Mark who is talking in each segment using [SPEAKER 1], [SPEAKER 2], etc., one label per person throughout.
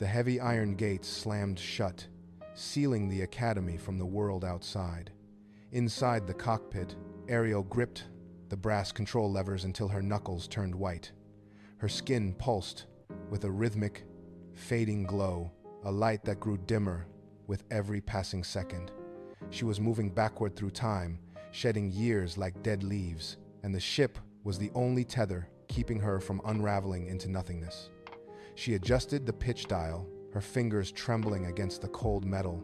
[SPEAKER 1] The heavy iron gates slammed shut, sealing the academy from the world outside. Inside the cockpit, Ariel gripped the brass control levers until her knuckles turned white. Her skin pulsed with a rhythmic, fading glow, a light that grew dimmer with every passing second. She was moving backward through time, shedding years like dead leaves, and the ship was the only tether keeping her from unraveling into nothingness. She adjusted the pitch dial, her fingers trembling against the cold metal.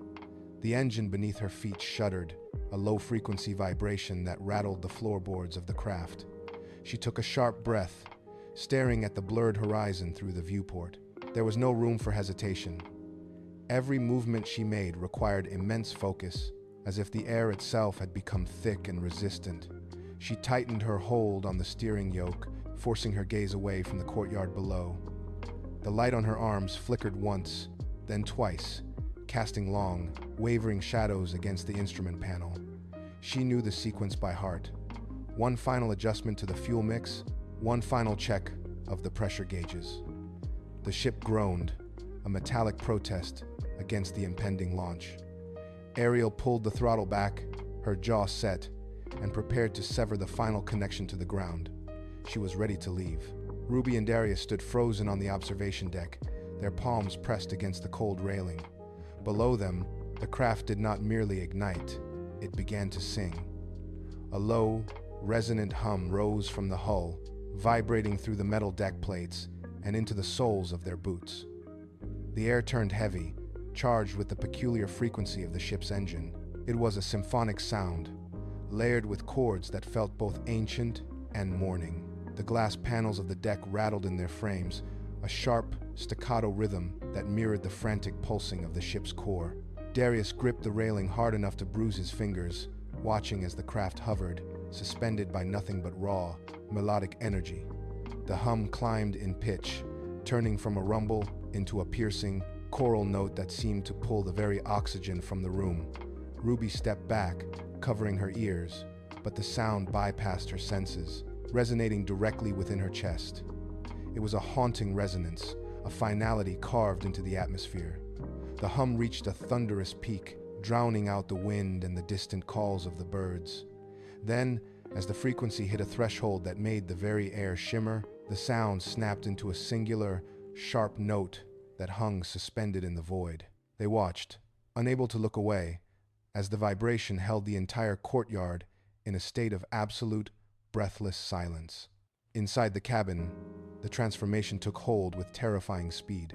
[SPEAKER 1] The engine beneath her feet shuddered, a low-frequency vibration that rattled the floorboards of the craft. She took a sharp breath, staring at the blurred horizon through the viewport. There was no room for hesitation. Every movement she made required immense focus, as if the air itself had become thick and resistant. She tightened her hold on the steering yoke, forcing her gaze away from the courtyard below. The light on her arms flickered once, then twice, casting long, wavering shadows against the instrument panel. She knew the sequence by heart. One final adjustment to the fuel mix, one final check of the pressure gauges. The ship groaned, a metallic protest against the impending launch. Ariel pulled the throttle back, her jaw set, and prepared to sever the final connection to the ground. She was ready to leave. Ruby and Darius stood frozen on the observation deck, their palms pressed against the cold railing. Below them, the craft did not merely ignite, it began to sing. A low, resonant hum rose from the hull, vibrating through the metal deck plates and into the soles of their boots. The air turned heavy, charged with the peculiar frequency of the ship's engine. It was a symphonic sound, layered with chords that felt both ancient and mourning. The glass panels of the deck rattled in their frames, a sharp, staccato rhythm that mirrored the frantic pulsing of the ship's core. Darius gripped the railing hard enough to bruise his fingers, watching as the craft hovered, suspended by nothing but raw, melodic energy. The hum climbed in pitch, turning from a rumble into a piercing, choral note that seemed to pull the very oxygen from the room. Ruby stepped back, covering her ears, but the sound bypassed her senses, resonating directly within her chest. It was a haunting resonance, a finality carved into the atmosphere. The hum reached a thunderous peak, drowning out the wind and the distant calls of the birds. Then, as the frequency hit a threshold that made the very air shimmer, the sound snapped into a singular, sharp note that hung suspended in the void. They watched, unable to look away, as the vibration held the entire courtyard in a state of absolute, breathless silence. Inside the cabin, the transformation took hold with terrifying speed.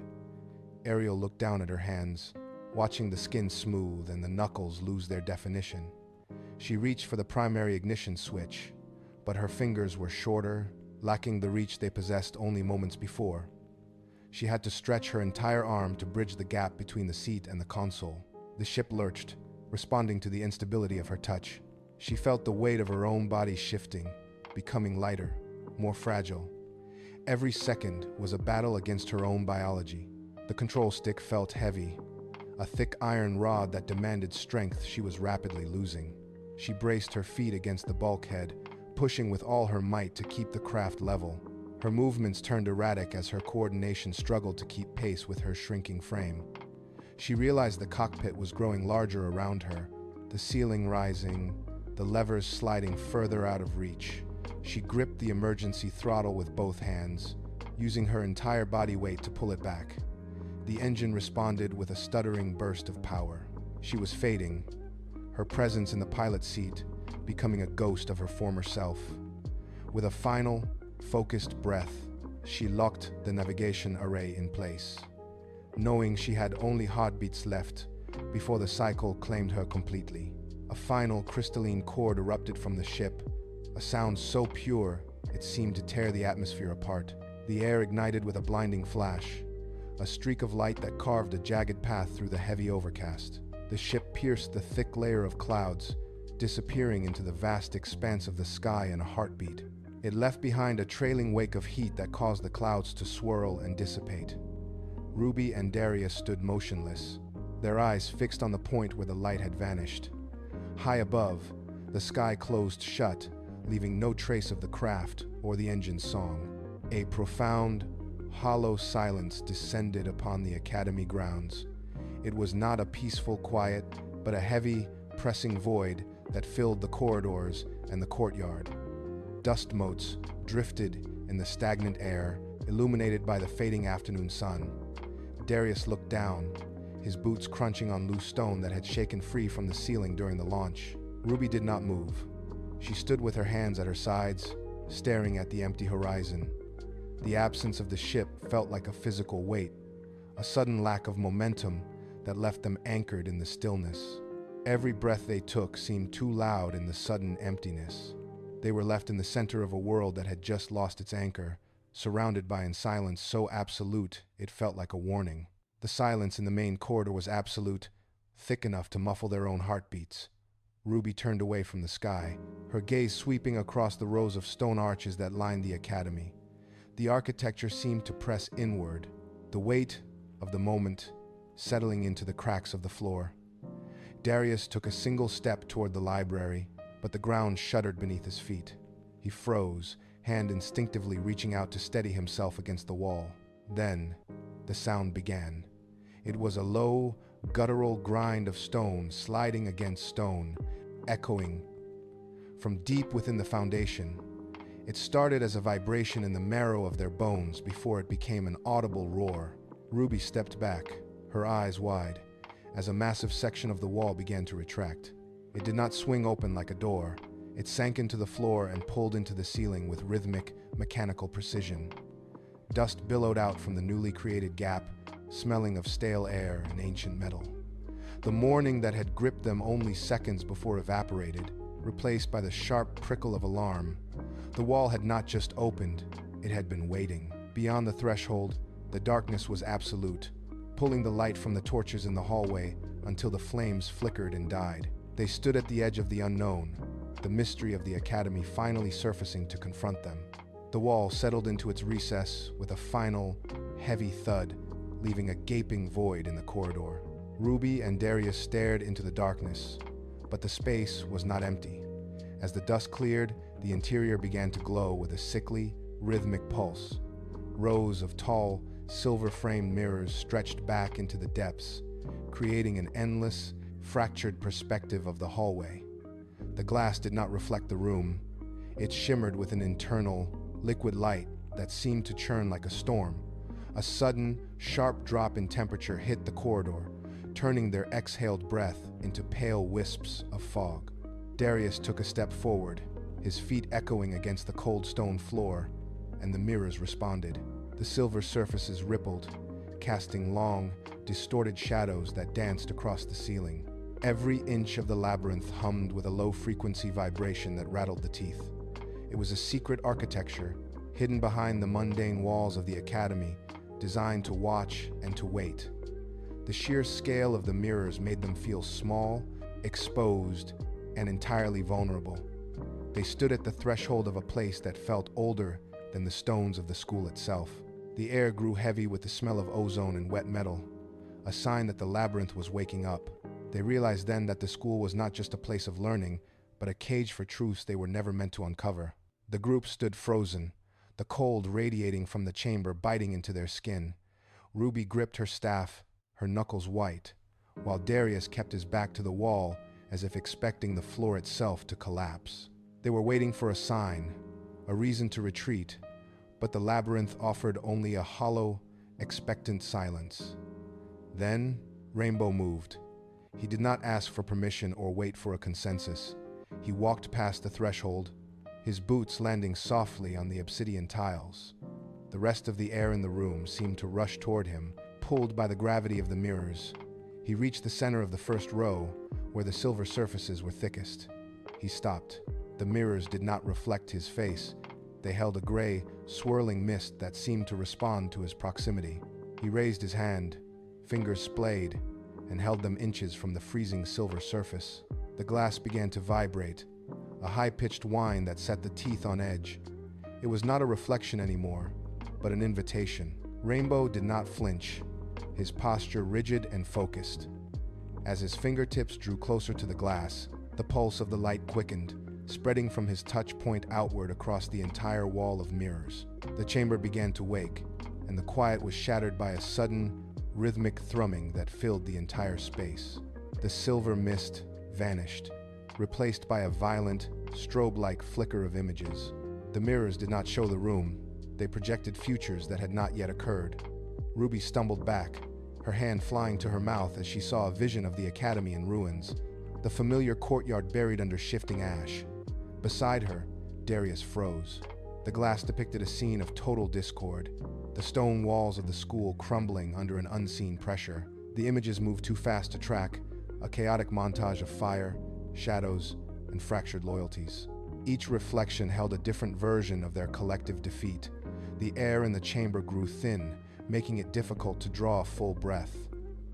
[SPEAKER 1] Ariel looked down at her hands, watching the skin smooth and the knuckles lose their definition. She reached for the primary ignition switch, but her fingers were shorter, lacking the reach they possessed only moments before. She had to stretch her entire arm to bridge the gap between the seat and the console. The ship lurched, responding to the instability of her touch. She felt the weight of her own body shifting, becoming lighter, more fragile. Every second was a battle against her own biology. The control stick felt heavy, a thick iron rod that demanded strength she was rapidly losing. She braced her feet against the bulkhead, pushing with all her might to keep the craft level. Her movements turned erratic as her coordination struggled to keep pace with her shrinking frame. She realized the cockpit was growing larger around her, the ceiling rising, the levers sliding further out of reach. She gripped the emergency throttle with both hands, using her entire body weight to pull it back. The engine responded with a stuttering burst of power. She was fading, her presence in the pilot's seat becoming a ghost of her former self. With a final, focused breath, she locked the navigation array in place, knowing she had only heartbeats left before the cycle claimed her completely. A final crystalline chord erupted from the ship, a sound so pure it seemed to tear the atmosphere apart. The air ignited with a blinding flash, a streak of light that carved a jagged path through the heavy overcast. The ship pierced the thick layer of clouds, disappearing into the vast expanse of the sky in a heartbeat. It left behind a trailing wake of heat that caused the clouds to swirl and dissipate. Ruby and Darius stood motionless, their eyes fixed on the point where the light had vanished. High above, the sky closed shut, leaving no trace of the craft or the engine's song. A profound, hollow silence descended upon the academy grounds. It was not a peaceful quiet, but a heavy, pressing void that filled the corridors and the courtyard. Dust motes drifted in the stagnant air, illuminated by the fading afternoon sun. Darius looked down, his boots crunching on loose stone that had shaken free from the ceiling during the launch. Ruby did not move. She stood with her hands at her sides, staring at the empty horizon. The absence of the ship felt like a physical weight, a sudden lack of momentum that left them anchored in the stillness. Every breath they took seemed too loud in the sudden emptiness. They were left in the center of a world that had just lost its anchor, surrounded by a silence so absolute it felt like a warning. The silence in the main corridor was absolute, thick enough to muffle their own heartbeats. Ruby turned away from the sky, her gaze sweeping across the rows of stone arches that lined the academy. The architecture seemed to press inward, the weight of the moment settling into the cracks of the floor. Darius took a single step toward the library, but the ground shuddered beneath his feet. He froze, hand instinctively reaching out to steady himself against the wall. Then, the sound began. It was a low, guttural grind of stone sliding against stone, echoing from deep within the foundation. It started as a vibration in the marrow of their bones before it became an audible roar. Ruby stepped back, her eyes wide, as a massive section of the wall began to retract. It did not swing open like a door. It sank into the floor and pulled into the ceiling with rhythmic, mechanical precision. Dust billowed out from the newly created gap, smelling of stale air and ancient metal. The morning that had gripped them only seconds before evaporated, replaced by the sharp prickle of alarm. The wall had not just opened, it had been waiting. Beyond the threshold, the darkness was absolute, pulling the light from the torches in the hallway until the flames flickered and died. They stood at the edge of the unknown, the mystery of the academy finally surfacing to confront them. The wall settled into its recess with a final, heavy thud, leaving a gaping void in the corridor. Ruby and Darius stared into the darkness, but the space was not empty. As the dust cleared, the interior began to glow with a sickly, rhythmic pulse. Rows of tall, silver-framed mirrors stretched back into the depths, creating an endless, fractured perspective of the hallway. The glass did not reflect the room. It shimmered with an internal, liquid light that seemed to churn like a storm. A sudden, sharp drop in temperature hit the corridor, turning their exhaled breath into pale wisps of fog. Darius took a step forward, his feet echoing against the cold stone floor, and the mirrors responded. The silver surfaces rippled, casting long, distorted shadows that danced across the ceiling. Every inch of the labyrinth hummed with a low-frequency vibration that rattled the teeth. It was a secret architecture, hidden behind the mundane walls of the academy, designed to watch and to wait. The sheer scale of the mirrors made them feel small, exposed, and entirely vulnerable. They stood at the threshold of a place that felt older than the stones of the school itself. The air grew heavy with the smell of ozone and wet metal, a sign that the labyrinth was waking up. They realized then that the school was not just a place of learning, but a cage for truths they were never meant to uncover. The group stood frozen, the cold radiating from the chamber biting into their skin. Ruby gripped her staff, her knuckles white, while Darius kept his back to the wall as if expecting the floor itself to collapse. They were waiting for a sign, a reason to retreat, but the labyrinth offered only a hollow, expectant silence. Then, Rainbow moved. He did not ask for permission or wait for a consensus. He walked past the threshold, his boots landing softly on the obsidian tiles. The rest of the air in the room seemed to rush toward him, pulled by the gravity of the mirrors. He reached the center of the first row, where the silver surfaces were thickest. He stopped. The mirrors did not reflect his face. They held a gray, swirling mist that seemed to respond to his proximity. He raised his hand, fingers splayed, and held them inches from the freezing silver surface. The glass began to vibrate, a high-pitched whine that set the teeth on edge. It was not a reflection anymore, but an invitation. Rainbow did not flinch, his posture rigid and focused. As his fingertips drew closer to the glass, the pulse of the light quickened, spreading from his touch point outward across the entire wall of mirrors. The chamber began to wake, and the quiet was shattered by a sudden, rhythmic thrumming that filled the entire space. The silver mist vanished, replaced by a violent, strobe-like flicker of images. The mirrors did not show the room. They projected futures that had not yet occurred. Ruby stumbled back, her hand flying to her mouth as she saw a vision of the academy in ruins, the familiar courtyard buried under shifting ash. Beside her, Darius froze. The glass depicted a scene of total discord, the stone walls of the school crumbling under an unseen pressure. The images moved too fast to track, a chaotic montage of fire, shadows, and fractured loyalties. Each reflection held a different version of their collective defeat. The air in the chamber grew thin, making it difficult to draw a full breath.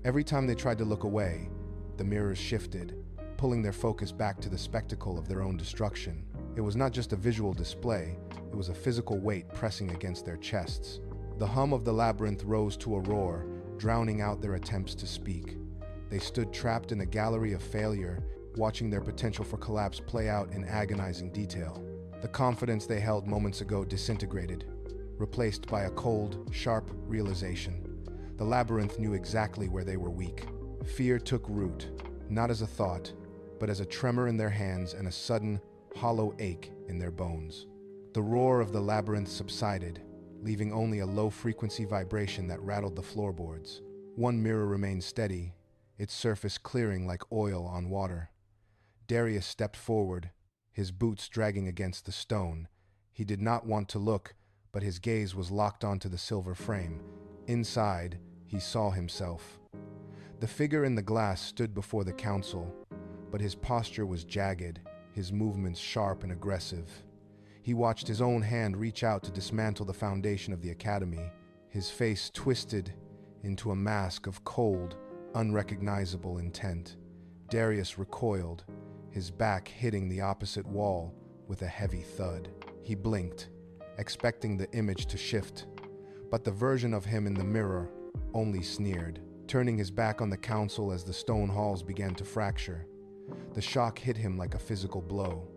[SPEAKER 1] Every time they tried to look away, the mirrors shifted, pulling their focus back to the spectacle of their own destruction. It was not just a visual display, it was a physical weight pressing against their chests. The hum of the labyrinth rose to a roar, drowning out their attempts to speak. They stood trapped in a gallery of failure, watching their potential for collapse play out in agonizing detail. The confidence they held moments ago disintegrated, replaced by a cold, sharp realization. The labyrinth knew exactly where they were weak. Fear took root, not as a thought, but as a tremor in their hands and a sudden, hollow ache in their bones. The roar of the labyrinth subsided, leaving only a low-frequency vibration that rattled the floorboards. One mirror remained steady, its surface clearing like oil on water. Darius stepped forward, his boots dragging against the stone. He did not want to look, but his gaze was locked onto the silver frame. Inside, he saw himself. The figure in the glass stood before the council, but his posture was jagged, his movements sharp and aggressive. He watched his own hand reach out to dismantle the foundation of the academy, his face twisted into a mask of cold, unrecognizable intent. Darius recoiled, his back hitting the opposite wall with a heavy thud. He blinked, expecting the image to shift, but the version of him in the mirror only sneered, turning his back on the council as the stone halls began to fracture. The shock hit him like a physical blow.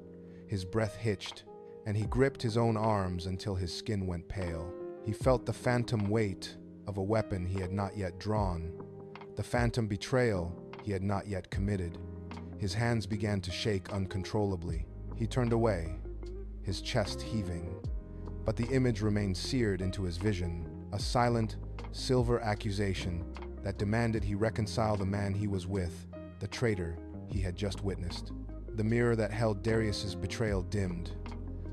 [SPEAKER 1] His breath hitched, and he gripped his own arms until his skin went pale. He felt the phantom weight of a weapon he had not yet drawn, the phantom betrayal he had not yet committed. His hands began to shake uncontrollably. He turned away, his chest heaving, but the image remained seared into his vision, a silent, silver accusation that demanded he reconcile the man he was with, the traitor he had just witnessed. The mirror that held Darius's betrayal dimmed,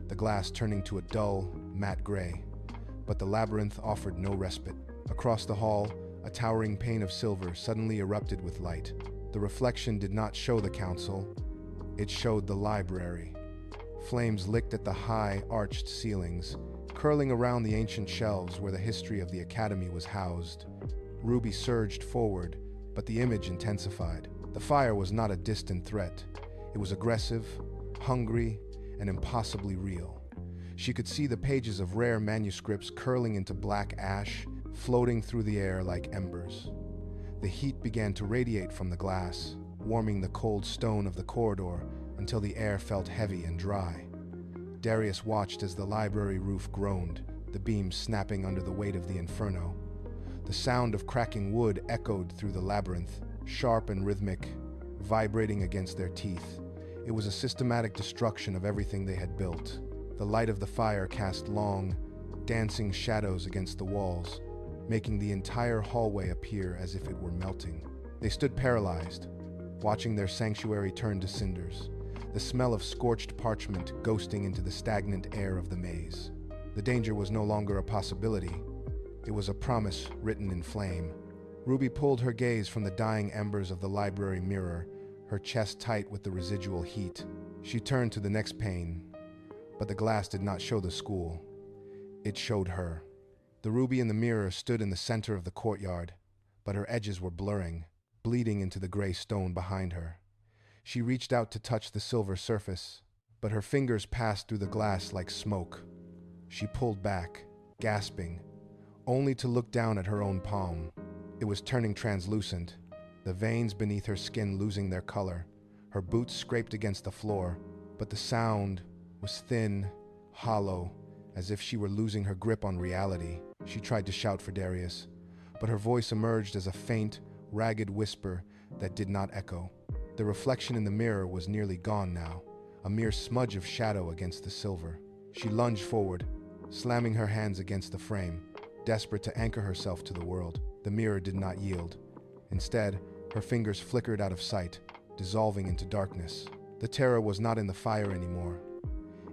[SPEAKER 1] the glass turning to a dull, matte gray, but the labyrinth offered no respite. Across the hall, a towering pane of silver suddenly erupted with light. The reflection did not show the council, it showed the library. Flames licked at the high, arched ceilings, curling around the ancient shelves where the history of the academy was housed. Ruby surged forward, but the image intensified. The fire was not a distant threat. It was aggressive, hungry, and impossibly real. She could see the pages of rare manuscripts curling into black ash, floating through the air like embers. The heat began to radiate from the glass, warming the cold stone of the corridor until the air felt heavy and dry. Darius watched as the library roof groaned, the beams snapping under the weight of the inferno. The sound of cracking wood echoed through the labyrinth, sharp and rhythmic, vibrating against their teeth. It was a systematic destruction of everything they had built. The light of the fire cast long, dancing shadows against the walls, making the entire hallway appear as if it were melting. They stood paralyzed, watching their sanctuary turn to cinders, the smell of scorched parchment ghosting into the stagnant air of the maze. The danger was no longer a possibility. It was a promise written in flame. Ruby pulled her gaze from the dying embers of the library mirror, her chest tight with the residual heat. She turned to the next pane, but the glass did not show the school. It showed her. The ruby in the mirror stood in the center of the courtyard, but her edges were blurring, bleeding into the gray stone behind her. She reached out to touch the silver surface, but her fingers passed through the glass like smoke. She pulled back, gasping, only to look down at her own palm. It was turning translucent, the veins beneath her skin losing their color. Her boots scraped against the floor, but the sound was thin, hollow, as if she were losing her grip on reality. She tried to shout for Darius, but her voice emerged as a faint, ragged whisper that did not echo. The reflection in the mirror was nearly gone now, a mere smudge of shadow against the silver. She lunged forward, slamming her hands against the frame, desperate to anchor herself to the world. The mirror did not yield. Instead, her fingers flickered out of sight, dissolving into darkness. The terror was not in the fire anymore.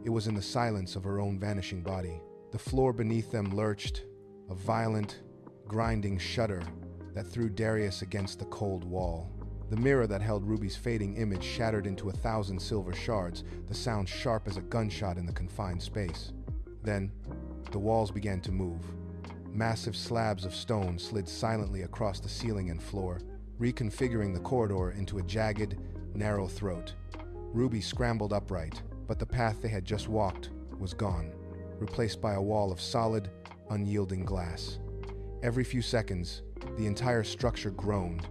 [SPEAKER 1] It was in the silence of her own vanishing body. The floor beneath them lurched, a violent, grinding shudder that threw Darius against the cold wall. The mirror that held Ruby's fading image shattered into 1,000 silver shards, the sound sharp as a gunshot in the confined space. Then, the walls began to move. Massive slabs of stone slid silently across the ceiling and floor, reconfiguring the corridor into a jagged, narrow throat. Ruby scrambled upright, but the path they had just walked was gone, replaced by a wall of solid, unyielding glass. Every few seconds, the entire structure groaned,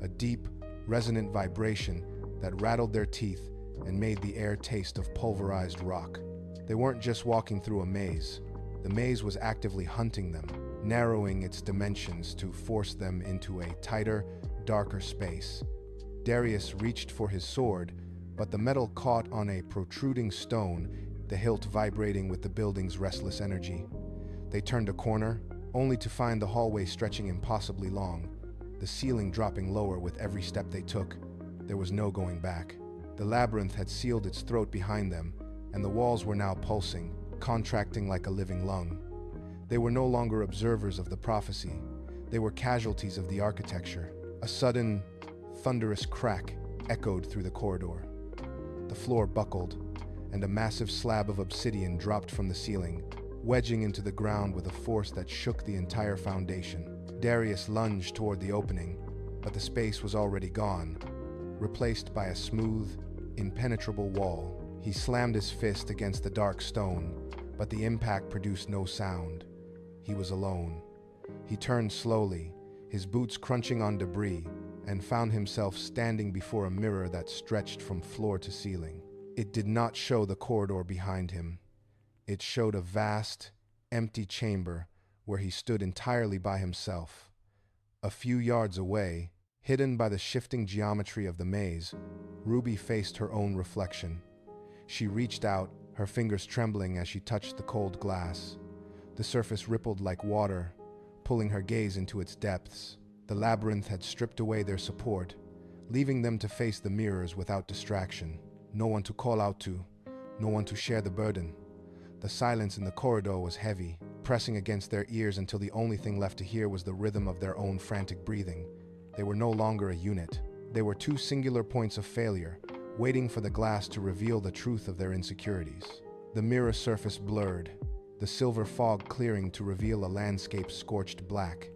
[SPEAKER 1] a deep, resonant vibration that rattled their teeth and made the air taste of pulverized rock. They weren't just walking through a maze. The maze was actively hunting them, narrowing its dimensions to force them into a tighter, darker space. Darius reached for his sword, but the metal caught on a protruding stone, the hilt vibrating with the building's restless energy. They turned a corner, only to find the hallway stretching impossibly long, the ceiling dropping lower with every step they took. There was no going back. The labyrinth had sealed its throat behind them, and the walls were now pulsing, contracting like a living lung. They were no longer observers of the prophecy. They were casualties of the architecture. A sudden, thunderous crack echoed through the corridor. The floor buckled, and a massive slab of obsidian dropped from the ceiling, wedging into the ground with a force that shook the entire foundation. Darius lunged toward the opening, but the space was already gone, replaced by a smooth, impenetrable wall. He slammed his fist against the dark stone, but the impact produced no sound. He was alone. He turned slowly, his boots crunching on debris, and found himself standing before a mirror that stretched from floor to ceiling. It did not show the corridor behind him. It showed a vast, empty chamber where he stood entirely by himself. A few yards away, hidden by the shifting geometry of the maze, Ruby faced her own reflection. She reached out, her fingers trembling as she touched the cold glass. The surface rippled like water, pulling her gaze into its depths. The labyrinth had stripped away their support, leaving them to face the mirrors without distraction. No one to call out to, no one to share the burden. The silence in the corridor was heavy, pressing against their ears until the only thing left to hear was the rhythm of their own frantic breathing. They were no longer a unit. They were two singular points of failure, waiting for the glass to reveal the truth of their insecurities. The mirror surface blurred, the silver fog clearing to reveal a landscape scorched black.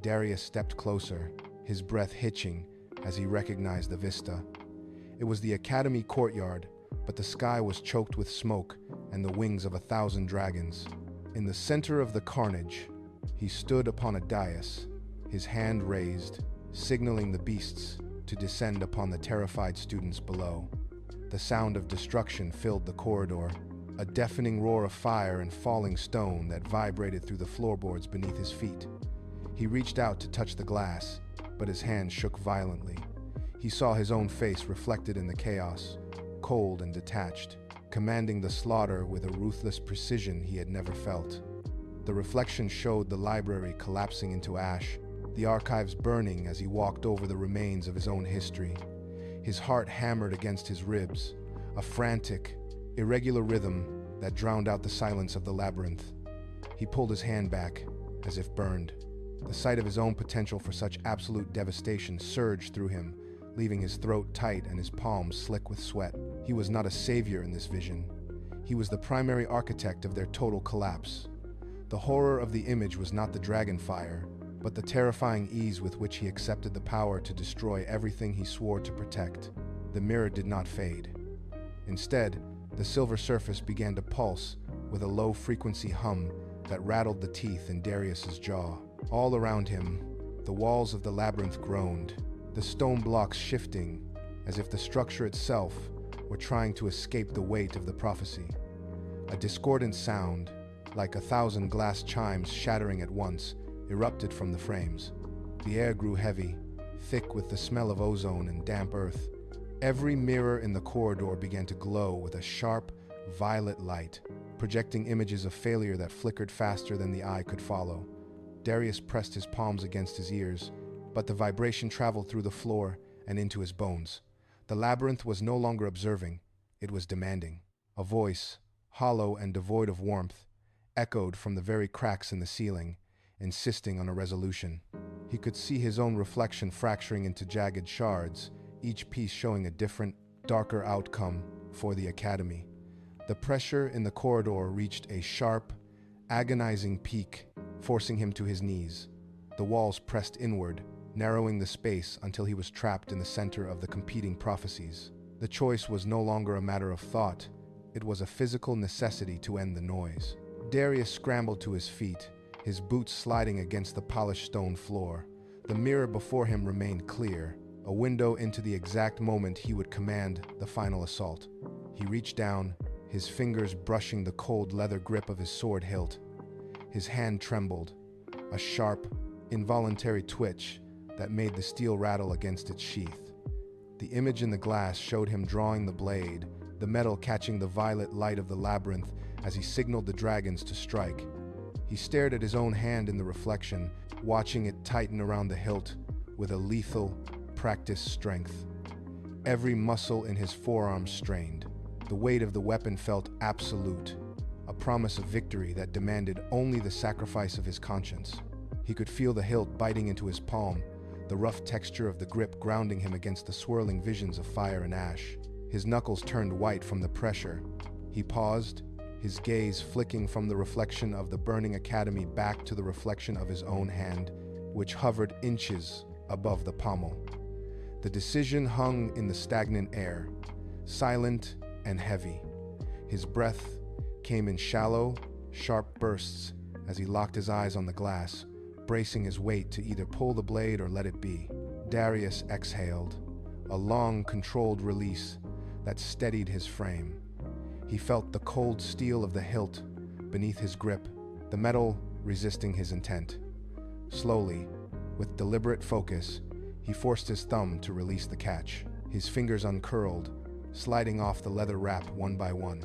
[SPEAKER 1] Darius stepped closer, his breath hitching as he recognized the vista. It was the academy courtyard, but the sky was choked with smoke and the wings of 1,000 dragons. In the center of the carnage, he stood upon a dais, his hand raised, signaling the beasts to descend upon the terrified students below. The sound of destruction filled the corridor, a deafening roar of fire and falling stone that vibrated through the floorboards beneath his feet. He reached out to touch the glass, but his hand shook violently. He saw his own face reflected in the chaos, cold and detached, commanding the slaughter with a ruthless precision he had never felt. The reflection showed the library collapsing into ash, the archives burning as he walked over the remains of his own history. His heart hammered against his ribs, a frantic, irregular rhythm that drowned out the silence of the labyrinth. He pulled his hand back, as if burned. The sight of his own potential for such absolute devastation surged through him, leaving his throat tight and his palms slick with sweat. He was not a savior in this vision. He was the primary architect of their total collapse. The horror of the image was not the dragon fire, but the terrifying ease with which he accepted the power to destroy everything he swore to protect. The mirror did not fade. Instead, the silver surface began to pulse with a low-frequency hum that rattled the teeth in Darius's jaw. All around him, the walls of the labyrinth groaned, the stone blocks shifting as if the structure itself were trying to escape the weight of the prophecy. A discordant sound, like 1,000 glass chimes shattering at once, erupted from the frames. The air grew heavy, thick with the smell of ozone and damp earth. Every mirror in the corridor began to glow with a sharp, violet light, projecting images of failure that flickered faster than the eye could follow. Darius pressed his palms against his ears, but the vibration traveled through the floor and into his bones. The labyrinth was no longer observing, it was demanding. A voice, hollow and devoid of warmth, echoed from the very cracks in the ceiling, insisting on a resolution. He could see his own reflection fracturing into jagged shards, each piece showing a different, darker outcome for the Academy. The pressure in the corridor reached a sharp, agonizing peak, forcing him to his knees. The walls pressed inward, narrowing the space until he was trapped in the center of the competing prophecies. The choice was no longer a matter of thought, it was a physical necessity to end the noise. Darius scrambled to his feet, his boots sliding against the polished stone floor. The mirror before him remained clear, a window into the exact moment he would command the final assault. He reached down, his fingers brushing the cold leather grip of his sword hilt. His hand trembled, a sharp, involuntary twitch that made the steel rattle against its sheath. The image in the glass showed him drawing the blade, the metal catching the violet light of the labyrinth as he signaled the dragons to strike. He stared at his own hand in the reflection, watching it tighten around the hilt with a lethal, practiced strength. Every muscle in his forearm strained. The weight of the weapon felt absolute, a promise of victory that demanded only the sacrifice of his conscience. He could feel the hilt biting into his palm, the rough texture of the grip grounding him against the swirling visions of fire and ash. His knuckles turned white from the pressure. He paused, his gaze flicking from the reflection of the burning academy back to the reflection of his own hand, which hovered inches above the pommel. The decision hung in the stagnant air, silent and heavy. His breath came in shallow, sharp bursts as he locked his eyes on the glass, bracing his weight to either pull the blade or let it be. Darius exhaled, a long, controlled release that steadied his frame. He felt the cold steel of the hilt beneath his grip, the metal resisting his intent. Slowly, with deliberate focus, he forced his thumb to release the catch. His fingers uncurled, sliding off the leather wrap one by one.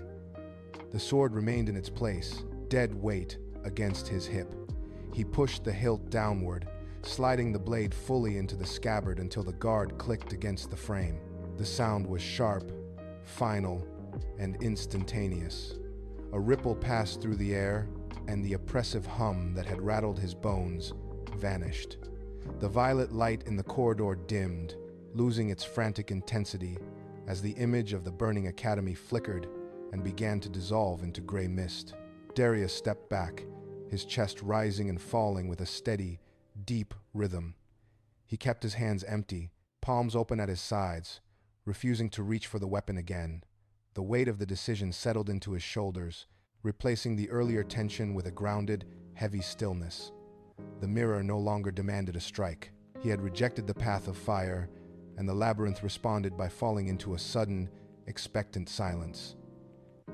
[SPEAKER 1] The sword remained in its place, dead weight against his hip. He pushed the hilt downward, sliding the blade fully into the scabbard until the guard clicked against the frame. The sound was sharp, final, and instantaneous. A ripple passed through the air, and the oppressive hum that had rattled his bones vanished. The violet light in the corridor dimmed, losing its frantic intensity as the image of the burning academy flickered and began to dissolve into gray mist. Darius stepped back, his chest rising and falling with a steady, deep rhythm. He kept his hands empty, palms open at his sides, refusing to reach for the weapon again. The weight of the decision settled into his shoulders, replacing the earlier tension with a grounded, heavy stillness. The mirror no longer demanded a strike. He had rejected the path of fire, and the labyrinth responded by falling into a sudden, expectant silence.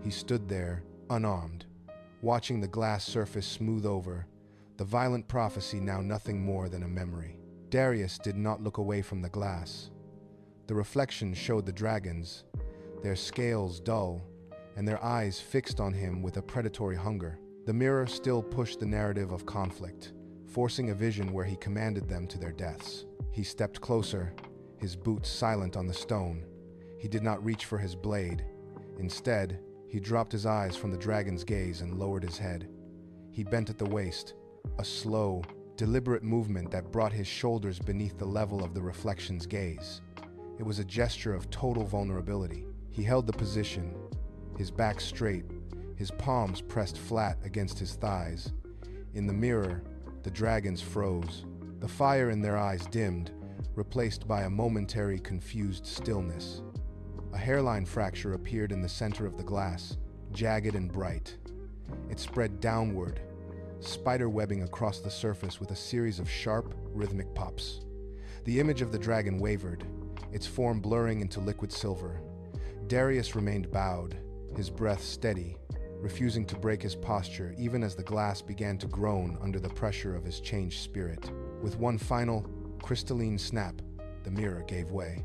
[SPEAKER 1] He stood there, unarmed, watching the glass surface smooth over, the violent prophecy now nothing more than a memory. Darius did not look away from the glass. The reflection showed the dragons, their scales dull, and their eyes fixed on him with a predatory hunger. The mirror still pushed the narrative of conflict, forcing a vision where he commanded them to their deaths. He stepped closer, his boots silent on the stone. He did not reach for his blade. Instead, he dropped his eyes from the dragon's gaze and lowered his head. He bent at the waist, a slow, deliberate movement that brought his shoulders beneath the level of the reflection's gaze. It was a gesture of total vulnerability. He held the position, his back straight, his palms pressed flat against his thighs. In the mirror, the dragons froze. The fire in their eyes dimmed, replaced by a momentary confused stillness. A hairline fracture appeared in the center of the glass, jagged and bright. It spread downward, spider webbing across the surface with a series of sharp, rhythmic pops. The image of the dragon wavered, its form blurring into liquid silver. Darius remained bowed, his breath steady, refusing to break his posture even as the glass began to groan under the pressure of his changed spirit. With one final, crystalline snap, the mirror gave way.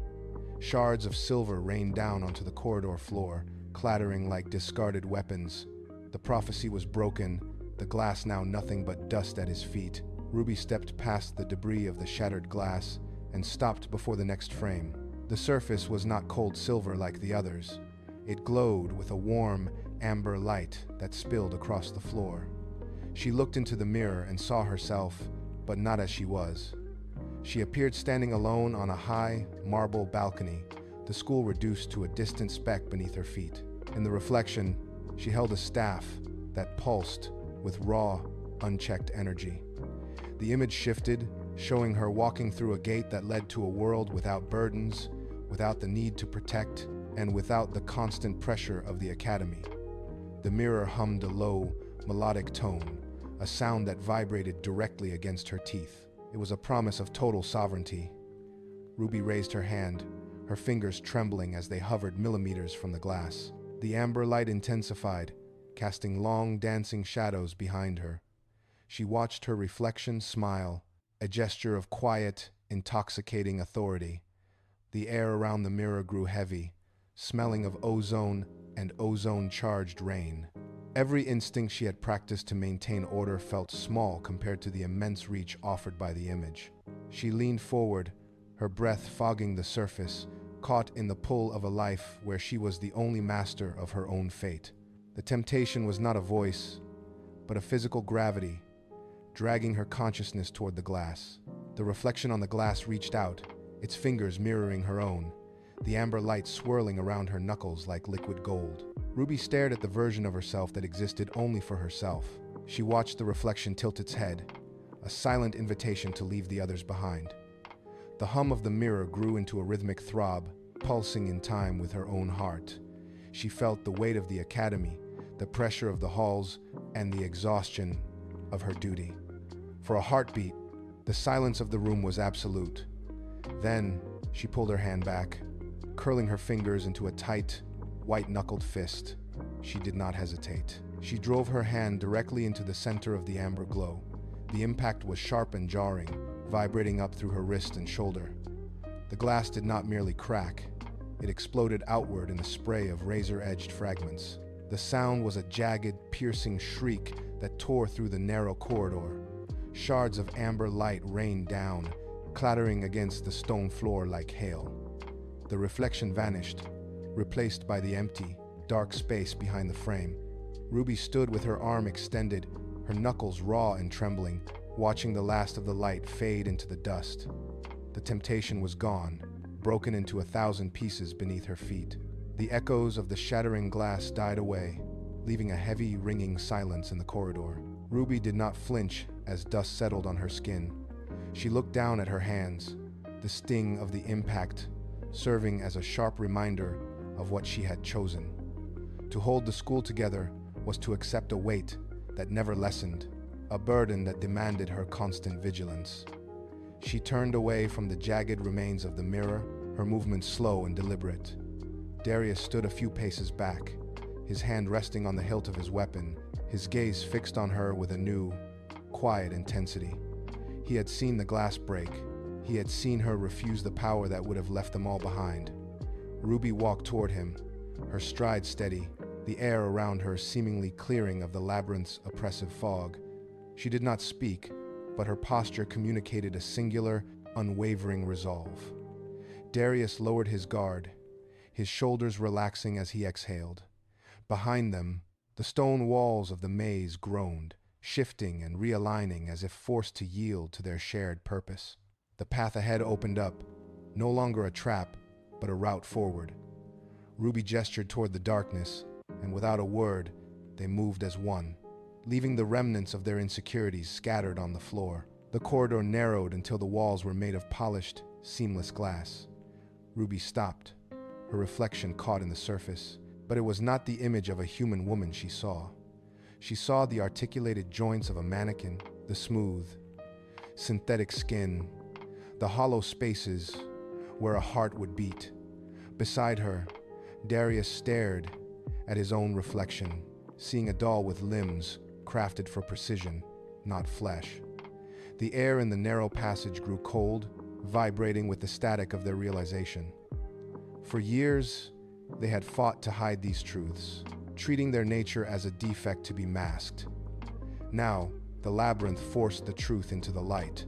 [SPEAKER 1] Shards of silver rained down onto the corridor floor, clattering like discarded weapons. The prophecy was broken, the glass now nothing but dust at his feet. Ruby stepped past the debris of the shattered glass and stopped before the next frame. The surface was not cold silver like the others. It glowed with a warm, amber light that spilled across the floor. She looked into the mirror and saw herself, but not as she was. She appeared standing alone on a high, marble balcony, the school reduced to a distant speck beneath her feet. In the reflection, she held a staff that pulsed with raw, unchecked energy. The image shifted, showing her walking through a gate that led to a world without burdens, without the need to protect, and without the constant pressure of the academy. The mirror hummed a low, melodic tone, a sound that vibrated directly against her teeth. It was a promise of total sovereignty. Ruby raised her hand, her fingers trembling as they hovered millimeters from the glass. The amber light intensified, casting long, dancing shadows behind her. She watched her reflection smile, a gesture of quiet, intoxicating authority. The air around the mirror grew heavy, smelling of ozone and ozone-charged rain. Every instinct she had practiced to maintain order felt small compared to the immense reach offered by the image. She leaned forward, her breath fogging the surface, caught in the pull of a life where she was the only master of her own fate. The temptation was not a voice, but a physical gravity, dragging her consciousness toward the glass. The reflection on the glass reached out, its fingers mirroring her own, the amber light swirling around her knuckles like liquid gold. Ruby stared at the version of herself that existed only for herself. She watched the reflection tilt its head, a silent invitation to leave the others behind. The hum of the mirror grew into a rhythmic throb, pulsing in time with her own heart. She felt the weight of the academy, the pressure of the halls, and the exhaustion of her duty. For a heartbeat, the silence of the room was absolute. Then, she pulled her hand back, curling her fingers into a tight, white-knuckled fist. She did not hesitate. She drove her hand directly into the center of the amber glow. The impact was sharp and jarring, vibrating up through her wrist and shoulder. The glass did not merely crack, it exploded outward in a spray of razor-edged fragments. The sound was a jagged, piercing shriek that tore through the narrow corridor. Shards of amber light rained down, clattering against the stone floor like hail. The reflection vanished, replaced by the empty, dark space behind the frame. Ruby stood with her arm extended, her knuckles raw and trembling, watching the last of the light fade into the dust. The temptation was gone, broken into 1,000 pieces beneath her feet. The echoes of the shattering glass died away, leaving a heavy, ringing silence in the corridor. Ruby did not flinch as dust settled on her skin. She looked down at her hands, the sting of the impact serving as a sharp reminder of what she had chosen. To hold the school together was to accept a weight that never lessened, a burden that demanded her constant vigilance. She turned away from the jagged remains of the mirror, her movements slow and deliberate. Darius stood a few paces back, his hand resting on the hilt of his weapon, his gaze fixed on her with a new, quiet intensity. He had seen the glass break. He had seen her refuse the power that would have left them all behind. Ruby walked toward him, her stride steady, the air around her seemingly clearing of the labyrinth's oppressive fog. She did not speak, but her posture communicated a singular, unwavering resolve. Darius lowered his guard, his shoulders relaxing as he exhaled. Behind them, the stone walls of the maze groaned, shifting and realigning as if forced to yield to their shared purpose. The path ahead opened up, no longer a trap, but a route forward. Ruby gestured toward the darkness, and without a word, they moved as one, leaving the remnants of their insecurities scattered on the floor. The corridor narrowed until the walls were made of polished, seamless glass. Ruby stopped, her reflection caught in the surface, but it was not the image of a human woman she saw. She saw the articulated joints of a mannequin, the smooth, synthetic skin, the hollow spaces where a heart would beat. Beside her, Darius stared at his own reflection, seeing a doll with limbs crafted for precision, not flesh. The air in the narrow passage grew cold, vibrating with the static of their realization. For years, they had fought to hide these truths, treating their nature as a defect to be masked. Now, the labyrinth forced the truth into the light.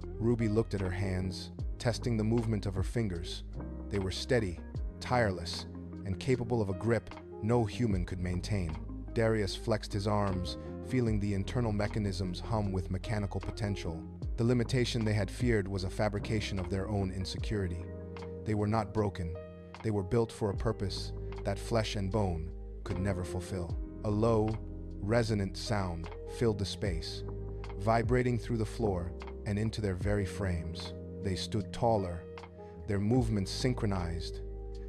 [SPEAKER 1] Ruby looked at her hands, testing the movement of her fingers. They were steady, tireless, and capable of a grip no human could maintain. Darius flexed his arms, feeling the internal mechanisms hum with mechanical potential. The limitation they had feared was a fabrication of their own insecurity. They were not broken. They were built for a purpose that flesh and bone could never fulfill. A low, resonant sound filled the space, vibrating through the floor and into their very frames. They stood taller, their movements synchronized,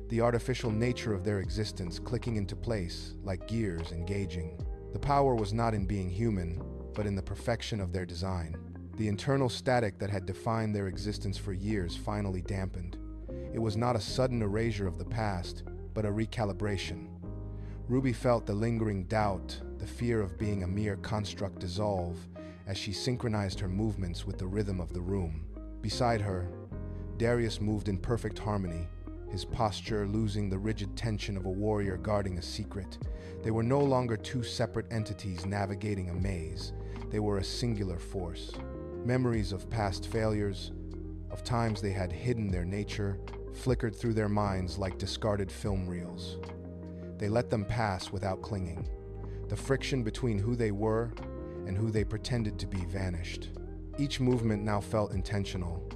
[SPEAKER 1] the artificial nature of their existence clicking into place like gears engaging. The power was not in being human, but in the perfection of their design. The internal static that had defined their existence for years finally dampened. It was not a sudden erasure of the past, but a recalibration. Ruby felt the lingering doubt, the fear of being a mere construct dissolve as she synchronized her movements with the rhythm of the room. Beside her, Darius moved in perfect harmony, his posture losing the rigid tension of a warrior guarding a secret. They were no longer two separate entities navigating a maze. They were a singular force. Memories of past failures, of times they had hidden their nature, flickered through their minds like discarded film reels. They let them pass without clinging. The friction between who they were and who they pretended to be vanished. Each movement now felt intentional,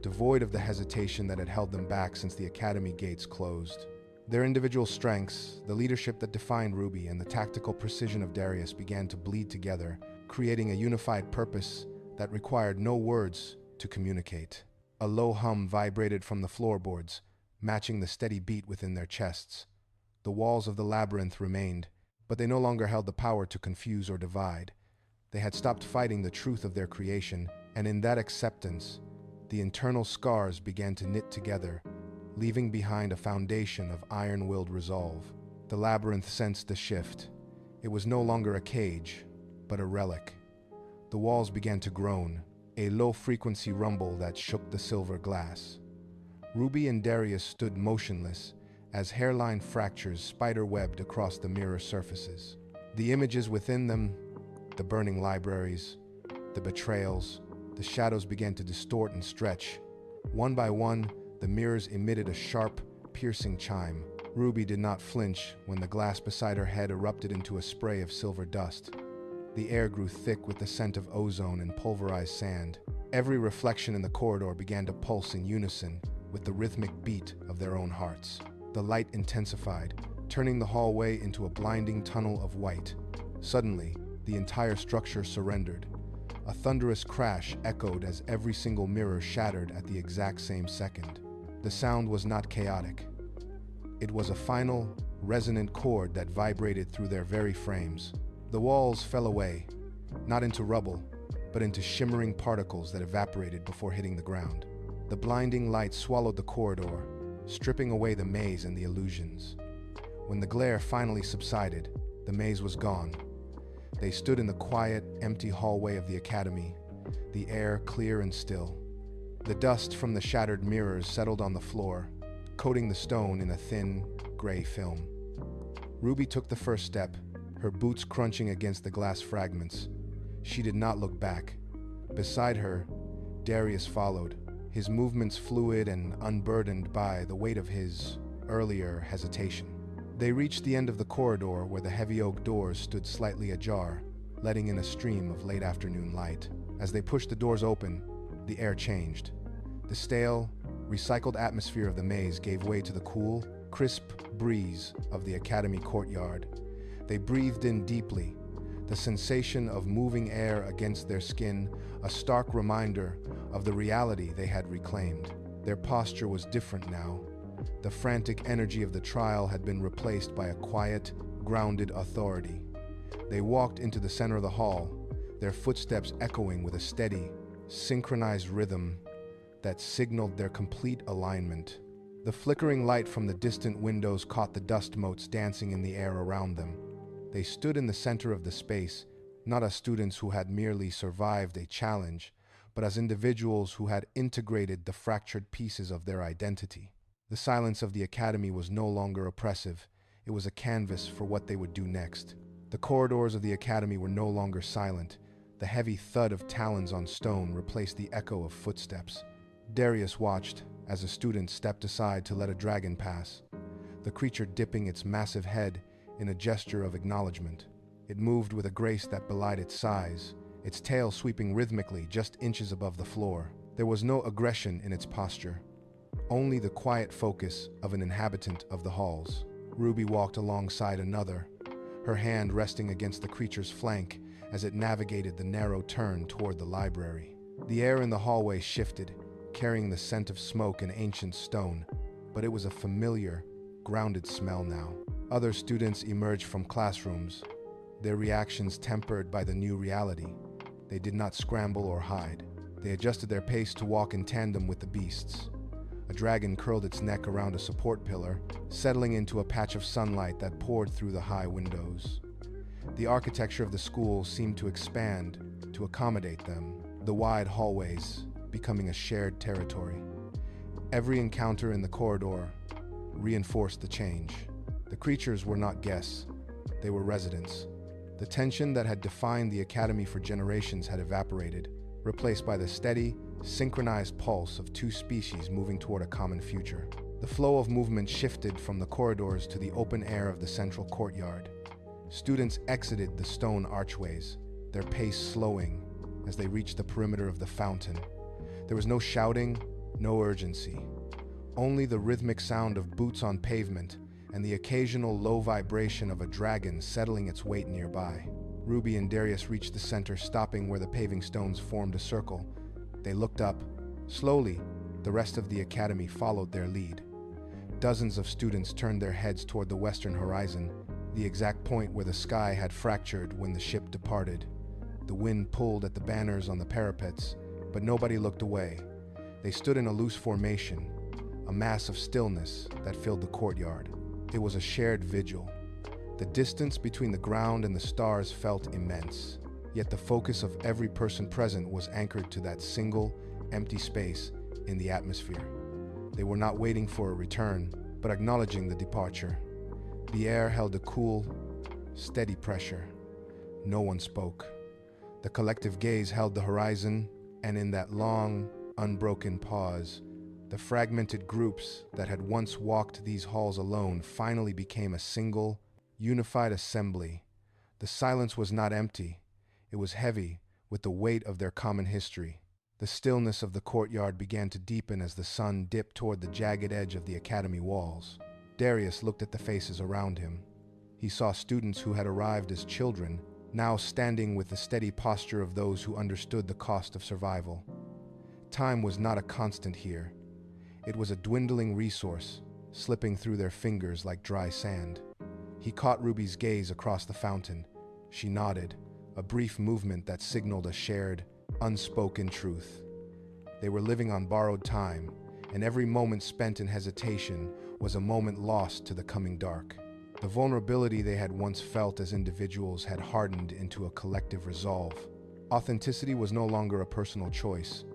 [SPEAKER 1] devoid of the hesitation that had held them back since the academy gates closed. Their individual strengths, the leadership that defined Ruby, and the tactical precision of Darius began to bleed together, creating a unified purpose that required no words to communicate. A low hum vibrated from the floorboards, matching the steady beat within their chests. The walls of the labyrinth remained, but they no longer held the power to confuse or divide. They had stopped fighting the truth of their creation, and in that acceptance, the internal scars began to knit together, leaving behind a foundation of iron-willed resolve. The labyrinth sensed the shift. It was no longer a cage, but a relic. The walls began to groan, a low-frequency rumble that shook the silver glass. Ruby and Darius stood motionless as hairline fractures spider-webbed across the mirror surfaces. The images within them, the burning libraries, the betrayals, the shadows began to distort and stretch. One by one, the mirrors emitted a sharp, piercing chime. Ruby did not flinch when the glass beside her head erupted into a spray of silver dust. The air grew thick with the scent of ozone and pulverized sand. Every reflection in the corridor began to pulse in unison with the rhythmic beat of their own hearts. The light intensified, turning the hallway into a blinding tunnel of white. Suddenly, the entire structure surrendered. A thunderous crash echoed as every single mirror shattered at the exact same second. The sound was not chaotic. It was a final, resonant chord that vibrated through their very frames. The walls fell away, not into rubble, but into shimmering particles that evaporated before hitting the ground. The blinding light swallowed the corridor, stripping away the maze and the illusions. When the glare finally subsided, the maze was gone. They stood in the quiet, empty hallway of the academy, the air clear and still. The dust from the shattered mirrors settled on the floor, coating the stone in a thin, gray film. Ruby took the first step, her boots crunching against the glass fragments. She did not look back. Beside her, Darius followed, his movements fluid and unburdened by the weight of his earlier hesitation. They reached the end of the corridor where the heavy oak doors stood slightly ajar, letting in a stream of late afternoon light. As they pushed the doors open, the air changed. The stale, recycled atmosphere of the maze gave way to the cool, crisp breeze of the academy courtyard. They breathed in deeply, the sensation of moving air against their skin, a stark reminder of the reality they had reclaimed. Their posture was different now. The frantic energy of the trial had been replaced by a quiet, grounded authority. They walked into the center of the hall, their footsteps echoing with a steady, synchronized rhythm that signaled their complete alignment. The flickering light from the distant windows caught the dust motes dancing in the air around them. They stood in the center of the space, not as students who had merely survived a challenge, but as individuals who had integrated the fractured pieces of their identity. The silence of the academy was no longer oppressive. It was a canvas for what they would do next. The corridors of the academy were no longer silent. The heavy thud of talons on stone replaced the echo of footsteps. Darius watched as a student stepped aside to let a dragon pass, the creature dipping its massive head in a gesture of acknowledgement. It moved with a grace that belied its size, its tail sweeping rhythmically just inches above the floor. There was no aggression in its posture, only the quiet focus of an inhabitant of the halls. Ruby walked alongside another, her hand resting against the creature's flank as it navigated the narrow turn toward the library. The air in the hallway shifted, carrying the scent of smoke and ancient stone, but it was a familiar, grounded smell now. Other students emerged from classrooms, their reactions tempered by the new reality. They did not scramble or hide. They adjusted their pace to walk in tandem with the beasts. A dragon curled its neck around a support pillar, settling into a patch of sunlight that poured through the high windows. The architecture of the school seemed to expand to accommodate them, the wide hallways becoming a shared territory. Every encounter in the corridor reinforced the change. The creatures were not guests, they were residents. The tension that had defined the academy for generations had evaporated, replaced by the steady, synchronized pulse of two species moving toward a common future. The flow of movement shifted from the corridors to the open air of the central courtyard. Students exited the stone archways, their pace slowing as they reached the perimeter of the fountain. There was no shouting, no urgency, only the rhythmic sound of boots on pavement and the occasional low vibration of a dragon settling its weight nearby. Ruby and Darius reached the center, stopping where the paving stones formed a circle. They looked up. Slowly, the rest of the academy followed their lead. Dozens of students turned their heads toward the western horizon, the exact point where the sky had fractured when the ship departed. The wind pulled at the banners on the parapets, but nobody looked away. They stood in a loose formation, a mass of stillness that filled the courtyard. It was a shared vigil. The distance between the ground and the stars felt immense, yet the focus of every person present was anchored to that single, empty space in the atmosphere. They were not waiting for a return, but acknowledging the departure. The air held a cool, steady pressure. No one spoke. The collective gaze held the horizon, and in that long, unbroken pause, the fragmented groups that had once walked these halls alone finally became a single, unified assembly. The silence was not empty. It was heavy with the weight of their common history. The stillness of the courtyard began to deepen as the sun dipped toward the jagged edge of the academy walls. Darius looked at the faces around him. He saw students who had arrived as children, now standing with the steady posture of those who understood the cost of survival. Time was not a constant here. It was a dwindling resource, slipping through their fingers like dry sand. He caught Ruby's gaze across the fountain. She nodded, a brief movement that signaled a shared, unspoken truth. They were living on borrowed time, and every moment spent in hesitation was a moment lost to the coming dark. The vulnerability they had once felt as individuals had hardened into a collective resolve. Authenticity was no longer a personal choice.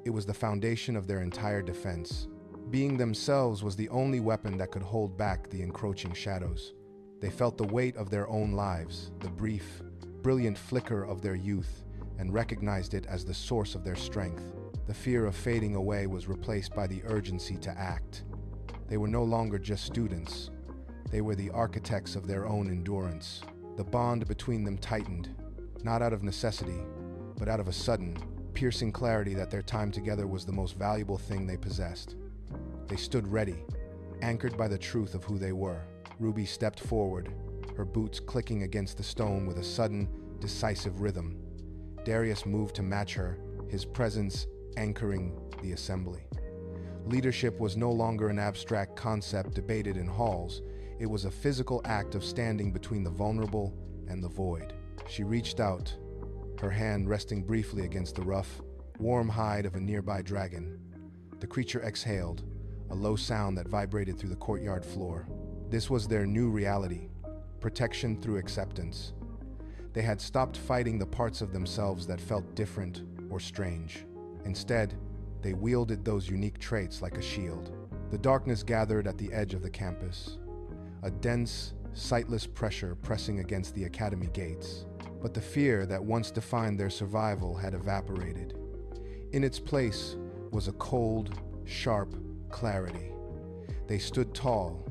[SPEAKER 1] It was the foundation of their entire defense. Being themselves was the only weapon that could hold back the encroaching shadows. They felt the weight of their own lives, the brief, brilliant flicker of their youth, and recognized it as the source of their strength. The fear of fading away was replaced by the urgency to act. They were no longer just students. They were the architects of their own endurance. The bond between them tightened, not out of necessity, but out of a sudden, piercing clarity that their time together was the most valuable thing they possessed. They stood ready, anchored by the truth of who they were. Ruby stepped forward, her boots clicking against the stone with a sudden, decisive rhythm. Darius moved to match her, his presence anchoring the assembly. Leadership was no longer an abstract concept debated in halls. It was a physical act of standing between the vulnerable and the void. She reached out, her hand resting briefly against the rough, warm hide of a nearby dragon. The creature exhaled, a low sound that vibrated through the courtyard floor. This was their new reality, protection through acceptance. They had stopped fighting the parts of themselves that felt different or strange. Instead, they wielded those unique traits like a shield. The darkness gathered at the edge of the campus, a dense, sightless pressure pressing against the academy gates. But the fear that once defined their survival had evaporated. In its place was a cold, sharp clarity. They stood tall,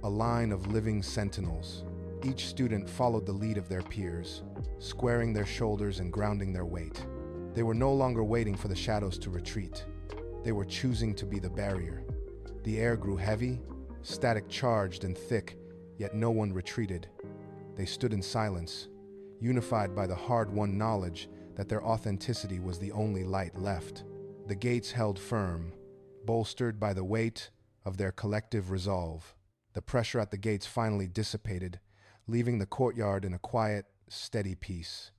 [SPEAKER 1] a line of living sentinels. Each student followed the lead of their peers, squaring their shoulders and grounding their weight. They were no longer waiting for the shadows to retreat. They were choosing to be the barrier. The air grew heavy, static charged and thick, yet no one retreated. They stood in silence, unified by the hard-won knowledge that their authenticity was the only light left. The gates held firm, bolstered by the weight of their collective resolve. The pressure at the gates finally dissipated, leaving the courtyard in a quiet, steady peace.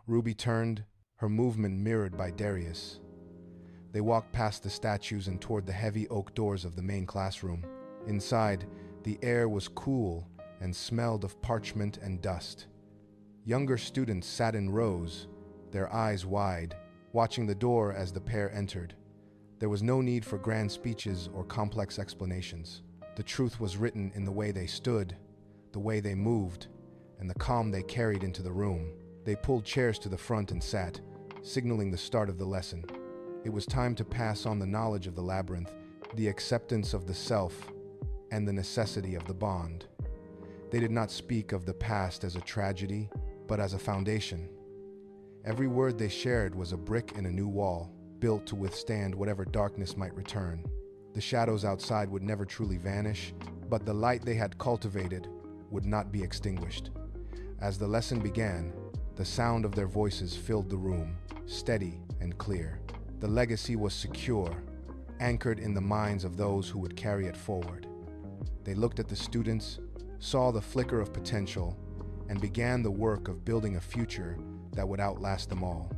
[SPEAKER 1] Ruby turned, her movement mirrored by Darius. They walked past the statues and toward the heavy oak doors of the main classroom. Inside, the air was cool and smelled of parchment and dust. Younger students sat in rows, their eyes wide, watching the door as the pair entered. There was no need for grand speeches or complex explanations. The truth was written in the way they stood, the way they moved, and the calm they carried into the room. They pulled chairs to the front and sat, signaling the start of the lesson. It was time to pass on the knowledge of the labyrinth, the acceptance of the self, and the necessity of the bond. They did not speak of the past as a tragedy, but as a foundation. Every word they shared was a brick in a new wall, built to withstand whatever darkness might return. The shadows outside would never truly vanish, but the light they had cultivated would not be extinguished. As the lesson began, the sound of their voices filled the room, steady and clear. The legacy was secure, anchored in the minds of those who would carry it forward. They looked at the students, saw the flicker of potential, and began the work of building a future that would outlast them all.